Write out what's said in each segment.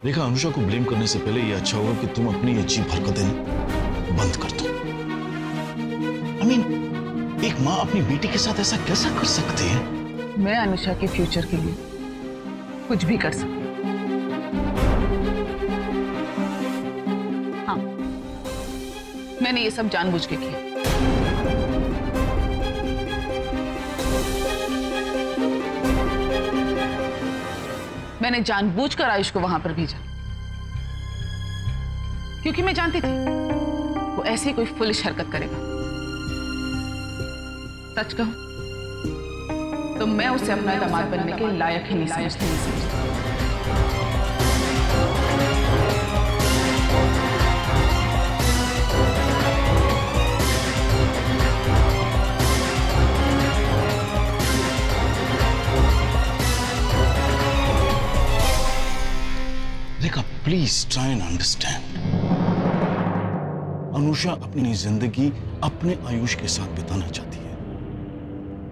रेखा, अनुषा को ब्लेम करने से पहले ये अच्छा होगा कि तुम अपनी अजीब हरकतें बंद कर दो। एक माँ अपनी बेटी के साथ ऐसा कैसा कर सकती है? मैं अनुषा के फ्यूचर के लिए कुछ भी कर सकती हूँ। हाँ, मैंने ये सब जानबूझ के किया। मैंने जानबूझकर आयुष को वहां पर भेजा क्योंकि मैं जानती थी वो ऐसी कोई फुलिश हरकत करेगा। सच कहूं तो मैं उसे अपना दामाद बनने के लायक ही नहीं समझती। Rekha, please try and understand. Anusha अपनी जिंदगी अपने आयुष के साथ बिताना चाहती है,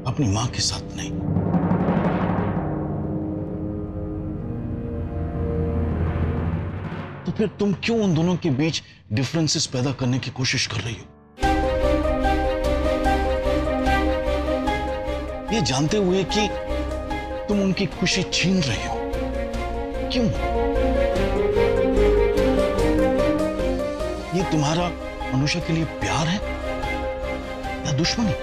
अपनी मां के साथ नहीं। तो फिर तुम क्यों उन दोनों के बीच डिफरेंसेस पैदा करने की कोशिश कर रही हो, ये जानते हुए कि तुम उनकी खुशी छीन रहे हो? क्यों? ये तुम्हारा अनुषा के लिए प्यार है या दुश्मनी?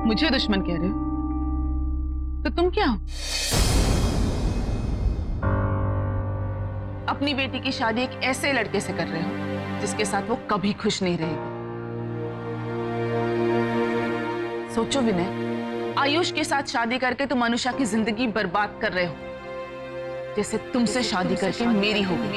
मुझे दुश्मन कह रहे हो तो तुम क्या हो? अपनी बेटी की शादी एक ऐसे लड़के से कर रहे हो जिसके साथ वो कभी खुश नहीं रहेगी। सोचो विनय, आयुष के साथ शादी करके तुम अनुषा की जिंदगी बर्बाद कर रहे हो जैसे तुमसे शादी करके मेरी होगी।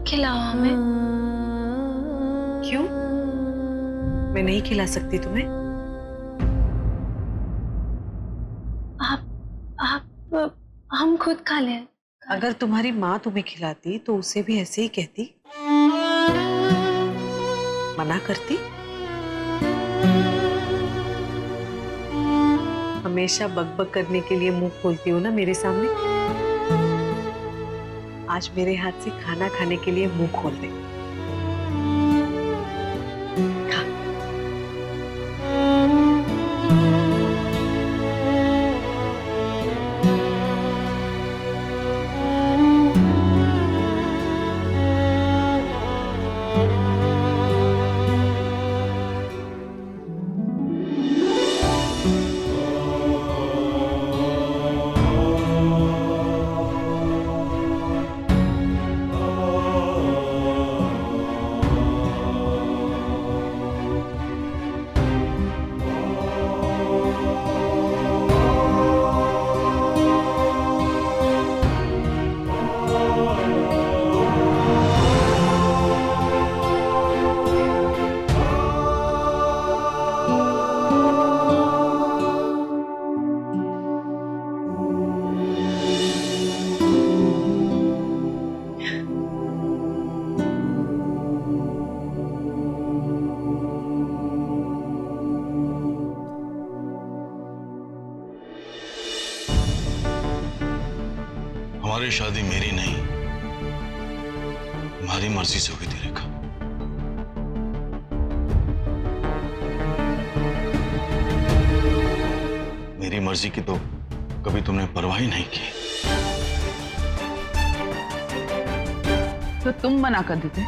खिलाओ हमें। क्यों? मैं नहीं खिला सकती तुम्हें? आप हम खुद खा लें। अगर तुम्हारी माँ तुम्हें खिलाती तो उसे भी ऐसे ही कहती, मना करती? हमेशा बकबक करने के लिए मुंह खोलती हो ना मेरे सामने। आज मेरे हाथ से खाना खाने के लिए मुंह खोल दे। खा। हमारी शादी मेरी नहीं, तुम्हारी मर्जी से हुई थी रेखा। मेरी मर्जी की तो कभी तुमने परवाह ही नहीं की। तो तुम मना कर देते,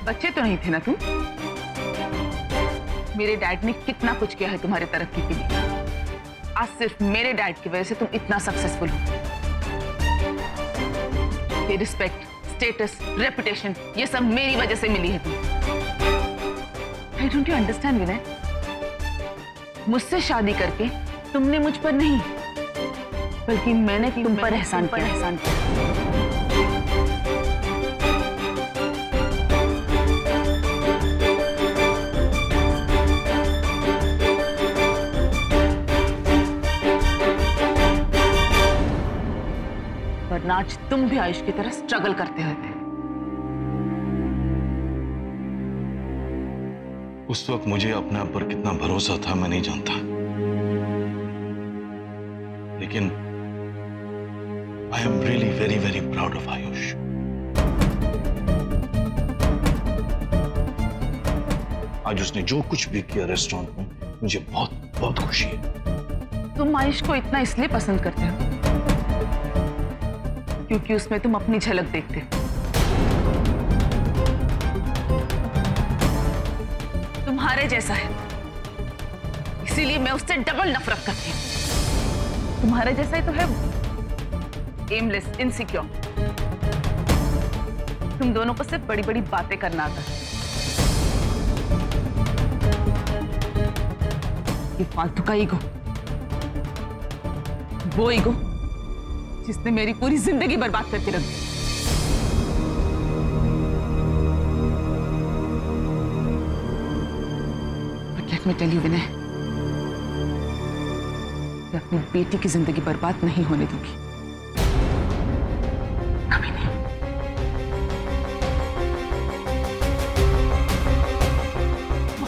बच्चे तो नहीं थे ना तुम। मेरे डैड ने कितना कुछ किया है तुम्हारी तरक्की के लिए। आज सिर्फ मेरे डैड की वजह से तुम इतना सक्सेसफुल हो। ये रिस्पेक्ट, स्टेटस, रेपुटेशन, ये सब मेरी वजह से मिली है तुम्हें। आई डोंट यू अंडरस्टैंड विनय? मुझसे शादी करके तुमने मुझ पर नहीं, बल्कि मैंने तुम पर एहसान किया। वरना आज तुम भी आयुष की तरह स्ट्रगल करते होते। उस वक्त मुझे अपने आप पर कितना भरोसा था मैं नहीं जानता, लेकिन I am really very very proud of Ayush. आज उसने जो कुछ भी किया रेस्टोरेंट में, मुझे बहुत बहुत खुशी है। तुम आयुष को इतना इसलिए पसंद करते हो क्योंकि उसमें तुम अपनी झलक देखते हो। तुम्हारे जैसा है, इसीलिए मैं उससे डबल नफरत करती हूं। तुम्हारे जैसा ही तो है वो, एमलेस, इनसिक्योर। तुम दोनों को सिर्फ बड़ी बड़ी बातें करना आता है। ये फालतू का ईगो, वो ईगो जिसने मेरी पूरी जिंदगी बर्बाद करके रख दी। But let me tell you Vinay, मैं अपनी बेटी की जिंदगी बर्बाद नहीं होने दूंगी, कभी नहीं।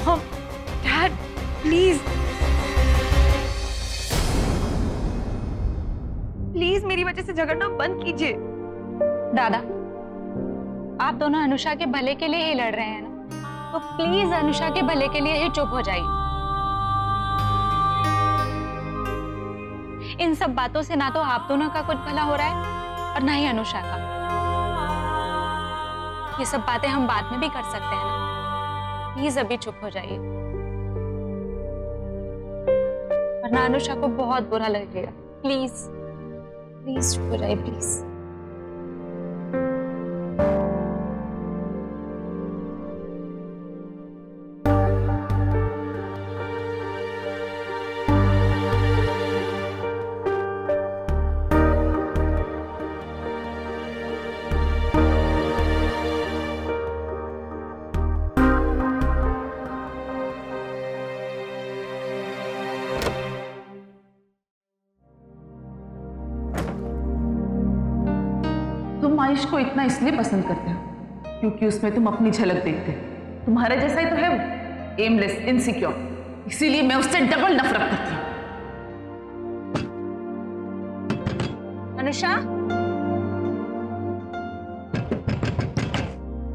मॉम, डैड, प्लीज प्लीज मेरी वजह से झगड़ना बंद कीजिए। दादा, आप दोनों अनुषा के भले के लिए ही लड़ रहे हैं ना, तो प्लीज अनुषा के भले के लिए ही चुप हो जाइए। इन सब बातों से ना तो आप दोनों का कुछ भला हो रहा है और ना ही अनुषा का। ये सब बातें हम बाद में भी कर सकते हैं ना, प्लीज अभी चुप हो जाइए, वरना अनुषा को बहुत बुरा लगेगा। प्लीज प्लीज चुप हो जाइए, प्लीज। तुम आयुष को इतना इसलिए पसंद करते हो क्योंकि उसमें तुम अपनी झलक देखते हो। तुम्हारे जैसा ही तो है वो, एमलेस, इनसिक्योर। इसीलिए मैं उससे डबल नफरत करती हूँ। अनुषा,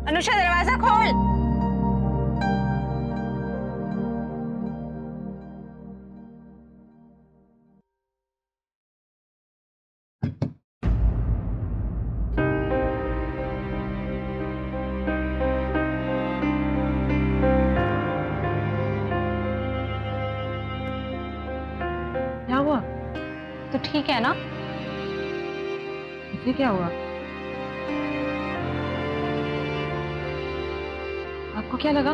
अनुषा दरवाजा खोल। क्या हुआ? तो ठीक है ना? ये क्या हुआ? आपको क्या लगा?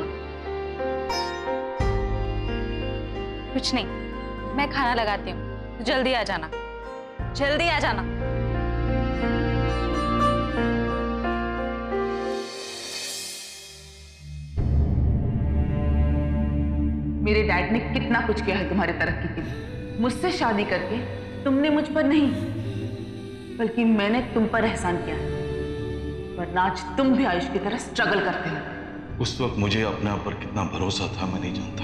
कुछ नहीं, मैं खाना लगाती हूँ, जल्दी आ जाना, जल्दी आ जाना। मेरे डैड ने कितना कुछ किया है तुम्हारी तरक्की के लिए। मुझसे शादी करके तुमने मुझ पर नहीं, बल्कि मैंने तुम पर एहसान किया है। वरना आज तुम भी आयुष की तरह स्ट्रगल करते हो। उस वक्त मुझे अपने आप पर कितना भरोसा था मैं नहीं जानता,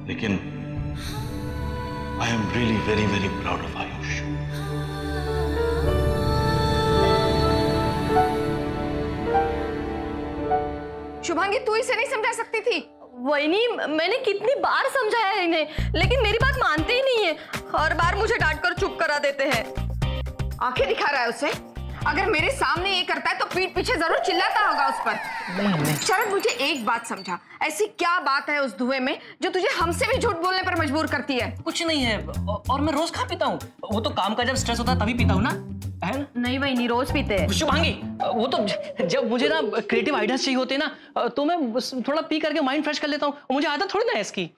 लेकिन I am really very very proud of Ayush. Shubhangi तू इसे नहीं समझा सकती थी? वही मैंने कितनी बार समझाया है इन्हें, लेकिन मेरी बात मानते ही नहीं है। हर बार मुझे डांटकर चुप करा देते हैं। आंखें दिखा रहा है उसे। अगर मेरे सामने ये करता है तो पीठ पीछे जरूर चिल्लाता होगा उस पर। नहीं। शरद मुझे एक बात समझा, ऐसी क्या बात है उस धुएं में जो तुझे हमसे भी झूठ बोलने पर मजबूर करती है? कुछ नहीं है, और मैं रोज कहाँ पीता हूँ। वो तो काम का जब स्ट्रेस होता है तभी पीता हूँ ना, है ना? नहीं वही रोज पीते हैं। शुभांगी, वो तो जब मुझे ना क्रिएटिव आइडियाज चाहिए होते हैं ना, तो मैं थोड़ा पी करके माइंड फ्रेश कर लेता हूँ। मुझे आदत थोड़ी ना है इसकी।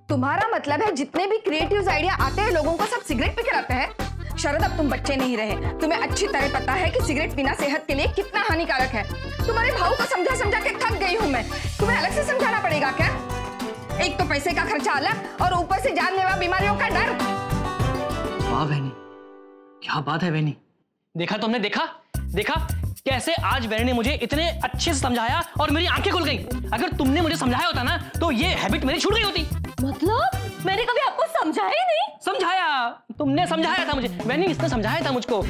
तुम्हारा मतलब है जितने भी क्रिएटिव आइडिया आते हैं लोगों को सब सिगरेट पी कर आते हैं? शरद अब तुम बच्चे नहीं रहे, तुम्हें अच्छी तरह पता है कि सिगरेट पीना सेहत के लिए कितना हानिकारक है। तुम्हारे भाव को समझा समझा के थक गई हूँ मैं। तुम्हें अलग से समझाना पड़ेगा क्या? एक तो पैसे का खर्चा अलग और ऊपर से जानलेवा बीमारियों का डर। वाह बहनी, क्या बात है बहनी। देखा तुमने, देखा कैसे आज बहनी ने मुझे इतने अच्छे से समझाया और मेरी आंखें खुल गई। अगर तुमने मुझे समझाया होता ना तो ये हैबिट मेरी छूट गई होती। मतलब मैंने कभी आपको समझाया ही नहीं? समझाया, तुमने समझाया था मुझे बहनी, इसने समझाया था मुझको।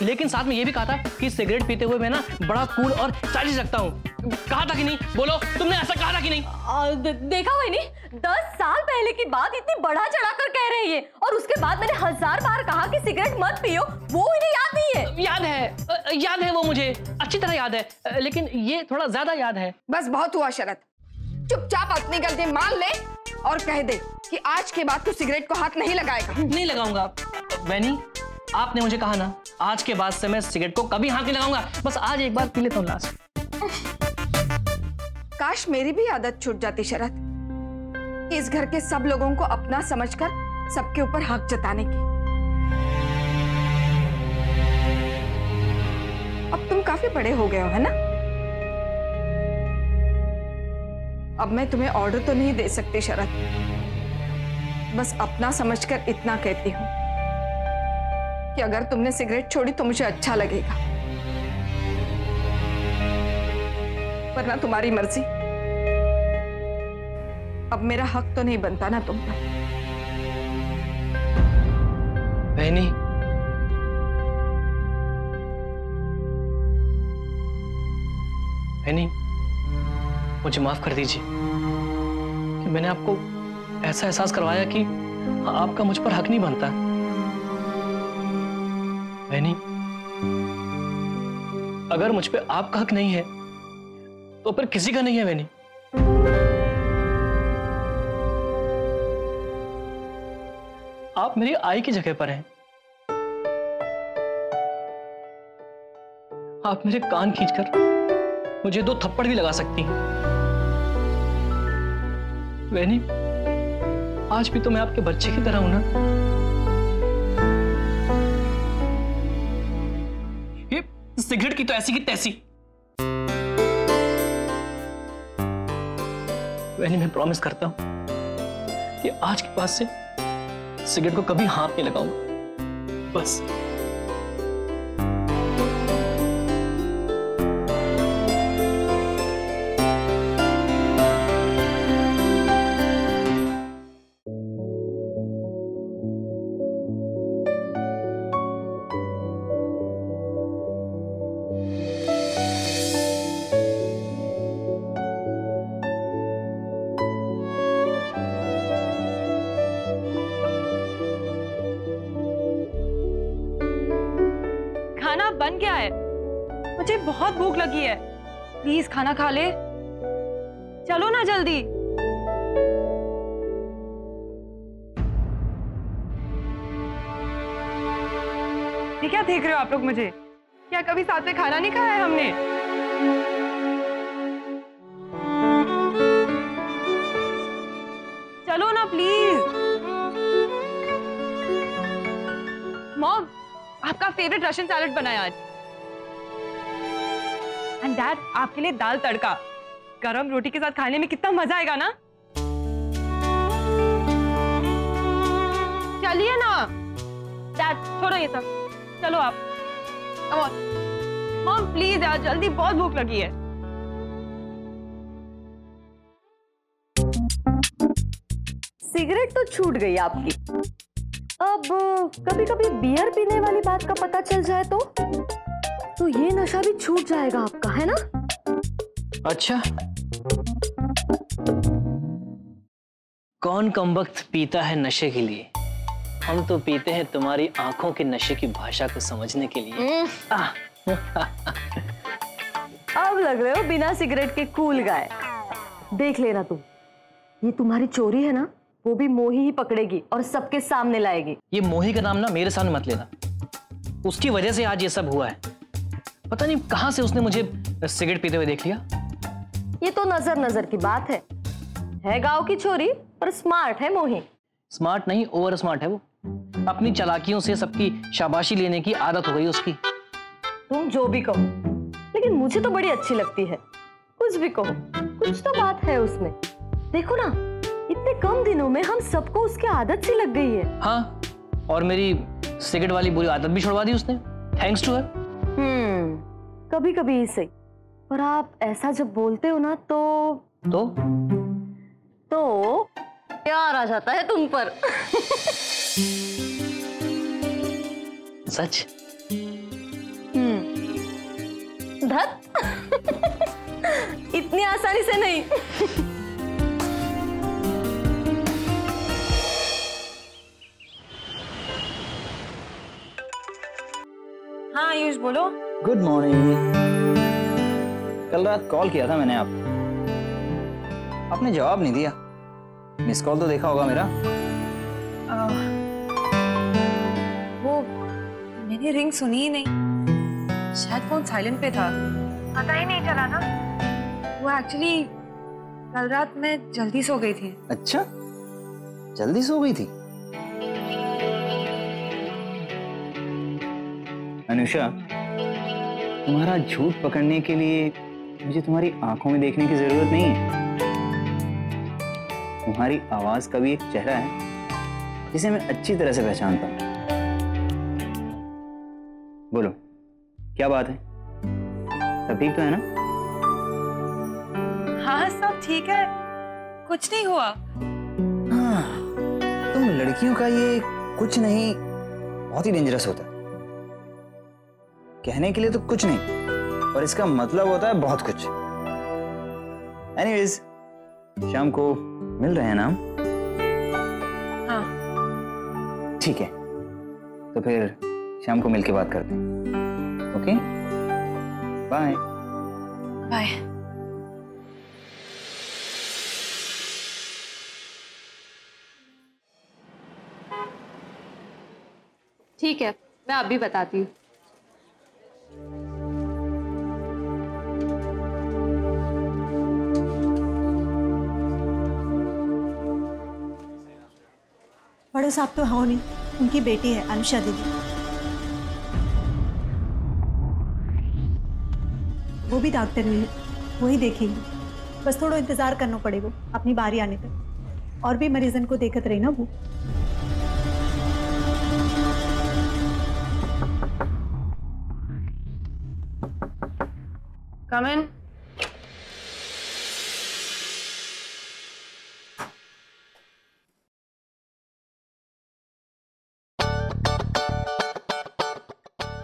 लेकिन साथ में ये भी कहा था कि सिगरेट पीते हुए मैं ना बड़ा कूल और स्टाइलिश लगता हूँ। कहा था कि नहीं? बोलो, तुमने ऐसा कहा था कि नहीं? देखा वही 10 साल पहले की बात इतनी बढ़ा चढ़ा कर कह रही है, और उसके बाद मैंने 1000 बार कहा कि सिगरेट मत पियो, वो इन्हें याद नहीं है। याद है वो मुझे अच्छी तरह याद है, लेकिन ये थोड़ा ज्यादा याद है। बस बहुत हुआ शरद, चुपचाप अपनी गलती मान ले और कह दे कि आज के बाद तू सिगरेट को हाथ नहीं लगाएगा। नहीं लगाऊंगा बहनी, आपने मुझे कहा ना, आज के बाद से मैं सिगरेट को कभी हाथ नहीं लगाऊंगा। बस आज एक बार पी लेता हूँ लास्ट। काश मेरी भी आदत छूट जाती शरद, इस घर के सब लोगों को अपना समझकर सबके ऊपर हक जताने की। अब तुम काफी बड़े हो गए हो, है ना? अब मैं तुम्हें ऑर्डर तो नहीं दे सकती शरद, बस अपना समझकर इतना कहती हूं कि अगर तुमने सिगरेट छोड़ी तो मुझे अच्छा लगेगा, वरना तुम्हारी मर्जी। अब मेरा हक तो नहीं बनता ना तुम पर। बहनी, मुझे माफ कर दीजिए कि मैंने आपको ऐसा एहसास करवाया कि आपका मुझ पर हक नहीं बनता। बहनी, अगर मुझ पे आपका हक नहीं है तो फिर किसी का नहीं है बहनी। आप मेरी आई की जगह पर हैं। आप मेरे कान खींचकर मुझे 2 थप्पड़ भी लगा सकती हैं। बहनी, आज भी तो मैं आपके बच्चे की तरह हूं ना। ये सिगरेट की तो ऐसी की तैसी। बहनी, मैं प्रॉमिस करता हूं कि आज के बाद से सिगरेट को कभी हाथ नहीं लगाऊंगा, बस। खाना बन गया है, मुझे बहुत भूख लगी है। प्लीज खाना खा ले, चलो ना जल्दी। ये क्या देख रहे हो आप लोग मुझे? क्या कभी साथ में खाना नहीं खाया है हमने? चलो ना प्लीज। मॉम, आपका फेवरेट रशियन सैलेड बनाया आज। एंड डैड, आपके लिए दाल तड़का। गरम रोटी के साथ खाने में कितना मजा आएगा ना। चलिए ना डैड, छोड़ो ये सब, चलो आप। कम ऑन मॉम, प्लीज यार, जल्दी, बहुत भूख लगी है। सिगरेट तो छूट गई आपकी, अब कभी कभी बियर पीने वाली बात का पता चल जाए तो ये नशा भी छूट जाएगा आपका, है ना? अच्छा, कौन कमबख्त पीता है नशे के लिए, हम तो पीते हैं तुम्हारी आंखों के नशे की भाषा को समझने के लिए। अब लग रहे हो बिना सिगरेट के कूल गाय। देख लेना तुम, ये तुम्हारी चोरी है ना, वो भी मोही ही पकड़ेगी और सबके सामने लाएगी। ये मोही का नाम ना मेरे सामने मत लेना, उसकी वजह से आज ये सब हुआ है। पता नहीं कहां से उसने मुझे सिगरेट पीते हुए देख लिया। ये तो नजर नजर की बात है गांव की छोरी पर स्मार्ट है मोही। स्मार्ट नहीं, ओवर स्मार्ट है वो। अपनी चालाकियों से सबकी शाबाशी लेने की आदत हो गई उसकी। तुम जो भी कहो, लेकिन मुझे तो बड़ी अच्छी लगती है। कुछ भी कहो, कुछ तो बात है उसमें। देखो ना, इतने कम दिनों में हम सबको उसकी आदत सी लग गई है। हाँ, और मेरी सिगरेट वाली बुरी आदत भी छुड़वा दी उसने, थैंक्स टू हर। कभी कभी ही सही, पर आप ऐसा जब बोलते हो ना तो प्यार आ जाता है तुम पर। सच? धत। इतनी आसानी से नहीं। हाँ आयुष बोलो। Good morning. कल रात कॉल किया था मैंने आपने जवाब नहीं दिया। मिस कॉल तो देखा होगा मेरा। वो मैंने रिंग सुनी ही नहीं, शायद फोन साइलेंट पे था, पता ही नहीं चला ना। वो एक्चुअली कल रात मैं जल्दी सो गई थी। अच्छा, जल्दी सो गई थी? अनुषा, तुम्हारा झूठ पकड़ने के लिए मुझे तुम्हारी आंखों में देखने की जरूरत नहीं है। तुम्हारी आवाज का भी एक चेहरा है जिसे मैं अच्छी तरह से पहचानता हूं। बोलो, क्या बात है? सब ठीक तो है ना? हाँ सब ठीक है, कुछ नहीं हुआ। हाँ, तुम लड़कियों का ये कुछ नहीं बहुत ही डेंजरस होता है। कहने के लिए तो कुछ नहीं, और इसका मतलब होता है बहुत कुछ। एनीवेज, शाम को मिल रहे हैं ना हम? हाँ ठीक है, तो फिर शाम को मिलके बात करते हैं। Okay, bye bye. ठीक है, मैं अभी बताती हूँ। बड़े साहब तो हो नहीं, उनकी बेटी है अनुषा दीदी, वो भी डॉक्टर हुई है, वही देखेंगी। बस थोड़ा इंतजार करना पड़ेगा अपनी बारी आने तक। और भी मरीजन को देखत रही ना वो। कम इन।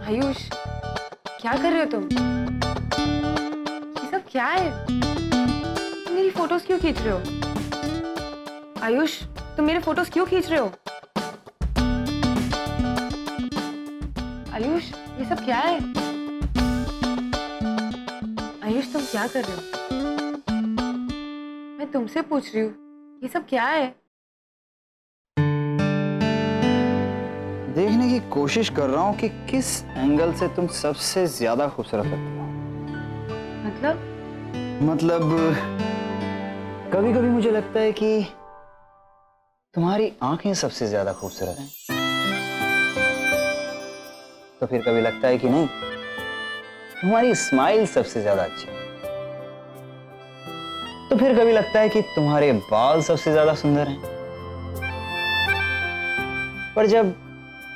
आयुष, क्या कर रहे हो तुम? ये सब क्या है? तुम मेरी फोटोज क्यों खींच रहे हो? आयुष, तुम मेरे फोटोज क्यों खींच रहे हो? आयुष, ये सब क्या है? आयुष, तुम क्या कर रहे हो? मैं तुमसे पूछ रही हूँ, ये सब क्या है? देखने की कोशिश कर रहा हूं कि किस एंगल से तुम सबसे ज्यादा खूबसूरत लगती हो। मतलब कभी कभी मुझे लगता है कि तुम्हारी आंखें सबसे ज्यादा खूबसूरत हैं, तो फिर कभी लगता है कि नहीं, तुम्हारी स्माइल सबसे ज्यादा अच्छी है, तो फिर कभी लगता है कि तुम्हारे बाल सबसे ज्यादा सुंदर हैं। पर जब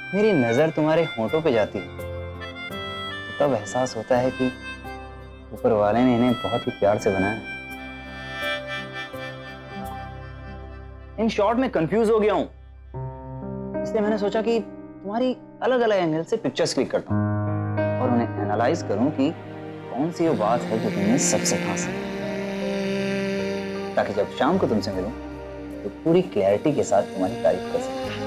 मेरी नजर तुम्हारे होंठों पे जाती है, तो तब एहसास होता है कि ऊपर वाले ने इन्हें बहुत ही प्यार से बनाया है। इन शॉर्ट में कंफ्यूज हो गया हूं, इसलिए मैंने सोचा कि तुम्हारी अलग अलग एंगल से पिक्चर्स क्लिक करता हूं और उन्हें एनालाइज करूं कि कौन सी वो बात है जो तुमने सबसे खास है, ताकि जब शाम को तुमसे मिलूं तो तो पूरी क्लैरिटी के साथ तुम्हारी तारीफ कर सकता हूँ।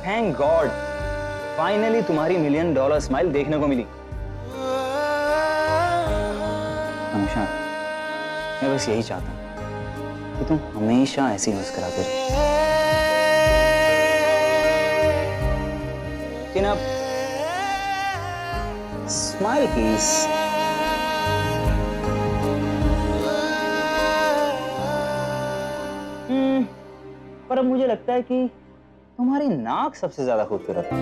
थैंक गॉड, फाइनली तुम्हारी $1 मिलियन स्माइल देखने को मिली। अनुषा, मैं बस यही चाहता हूँ कि तुम हमेशा ऐसी मुस्कुराते रहो। लेकिन अब स्माइल प्लीज। पर अब मुझे लगता है कि तुम्हारी नाक सबसे ज्यादा खूबसूरत है।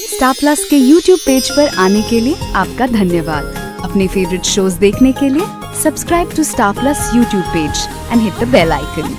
स्टार प्लस के YouTube पेज पर आने के लिए आपका धन्यवाद। अपने फेवरेट शोज देखने के लिए subscribe to Star Plus YouTube page and hit the bell icon.